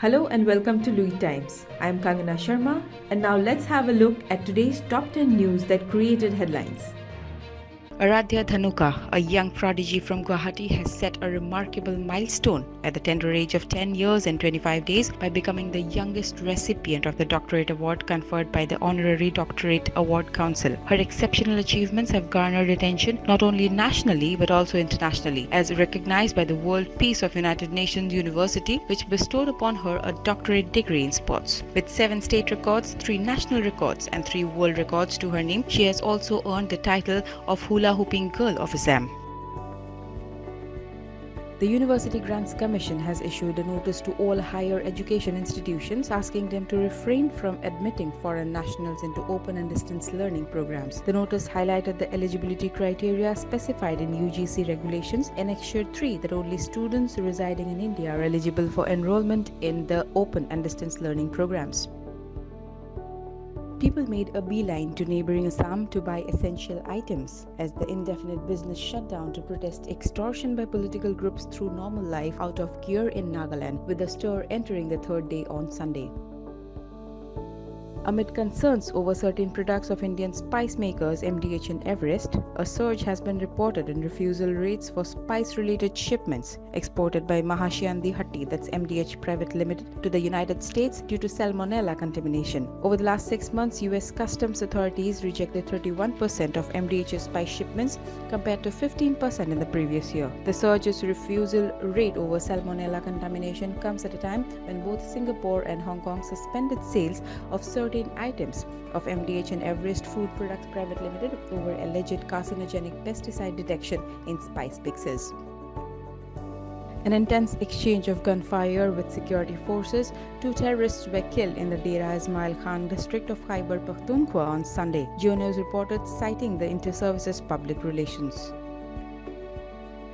Hello and welcome to Louis Times. I am Kangana Sharma, and now let's have a look at today's top 10 news that created headlines. Aradhya Dhanuka, a young prodigy from Guwahati, has set a remarkable milestone at the tender age of 10 years and 25 days by becoming the youngest recipient of the doctorate award conferred by the Honorary Doctorate Award Council. Her exceptional achievements have garnered attention not only nationally but also internationally, as recognized by the World Peace of United Nations University, which bestowed upon her a doctorate degree in sports. With 7 state records, 3 national records, and 3 world records to her name, she has also earned the title of Hula Hooping Girl of Assam. The University Grants Commission has issued a notice to all higher education institutions asking them to refrain from admitting foreign nationals into open and distance learning programs. The notice highlighted the eligibility criteria specified in UGC regulations Annexure 3 that only students residing in India are eligible for enrollment in the open and distance learning programs. People made a beeline to neighboring Assam to buy essential items as the indefinite business shut down to protest extortion by political groups threw normal life out of gear in Nagaland, with the stir entering the third day on Sunday. Amid concerns over certain products of Indian spice makers MDH and Everest, a surge has been reported in refusal rates for spice-related shipments exported by Mahashyandi Hatti, that's MDH Private Limited, to the United States due to salmonella contamination. Over the last 6 months, US customs authorities rejected 31% of MDH's spice shipments compared to 15% in the previous year. The surge's refusal rate over salmonella contamination comes at a time when both Singapore and Hong Kong suspended sales of certain items of MDH and Everest Food Products Private Limited over alleged carcinogenic pesticide detection in spice mixes. An intense exchange of gunfire with security forces, 2 terrorists were killed in the Dera Ismail Khan district of Khyber Pakhtunkhwa on Sunday, GeoNews reported, citing the Inter-Services Public Relations.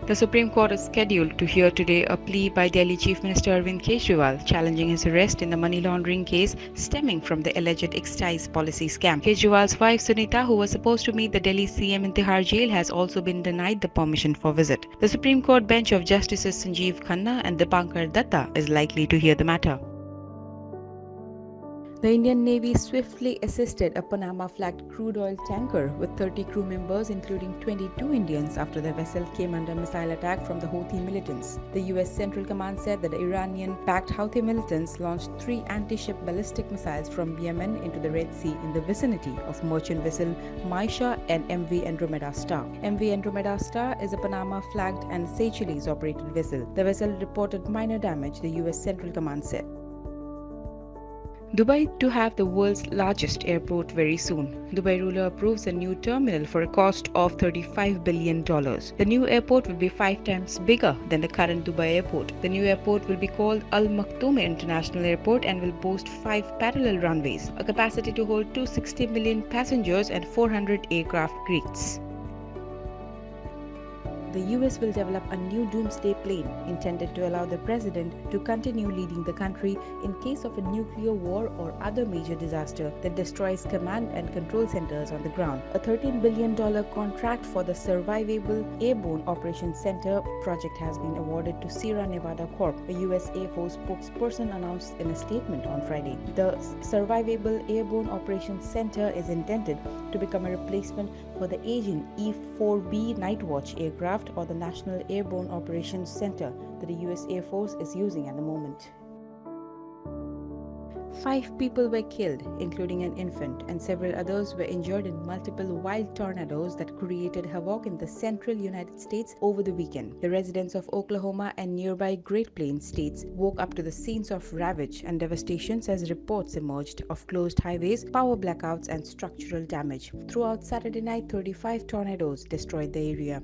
The Supreme Court is scheduled to hear today a plea by Delhi Chief Minister Arvind Kejriwal challenging his arrest in the money laundering case stemming from the alleged excise policy scam. Kejriwal's wife Sunita, who was supposed to meet the Delhi CM in Tihar jail, has also been denied the permission for visit. The Supreme Court bench of Justices Sanjeev Khanna and Dipankar Datta is likely to hear the matter. The Indian Navy swiftly assisted a Panama-flagged crude oil tanker with 30 crew members, including 22 Indians, after the vessel came under missile attack from the Houthi militants. The US Central Command said that the Iranian-backed Houthi militants launched 3 anti-ship ballistic missiles from Yemen into the Red Sea in the vicinity of merchant vessel Maisha and MV Andromeda Star. MV Andromeda Star is a Panama-flagged and Seychelles-operated vessel. The vessel reported minor damage, the US Central Command said. Dubai to have the world's largest airport very soon. Dubai ruler approves a new terminal for a cost of $35 billion. The new airport will be 5 times bigger than the current Dubai airport. The new airport will be called Al Maktoum International Airport and will boast 5 parallel runways, a capacity to hold 260 million passengers and 400 aircraft gates. The US will develop a new doomsday plane intended to allow the president to continue leading the country in case of a nuclear war or other major disaster that destroys command and control centers on the ground. A $13 billion contract for the Survivable Airborne Operations Center project has been awarded to Sierra Nevada Corp, a US Air Force spokesperson announced in a statement on Friday. The Survivable Airborne Operations Center is intended to become a replacement for the aging E-4B Nightwatch aircraft or the National Airborne Operations Center that the US Air Force is using at the moment. 5 people were killed, including an infant, and several others were injured in multiple wild tornadoes that created havoc in the central United States over the weekend. The residents of Oklahoma and nearby Great Plains states woke up to the scenes of ravage and devastations as reports emerged of closed highways, power blackouts, and structural damage. Throughout Saturday night, 35 tornadoes destroyed the area.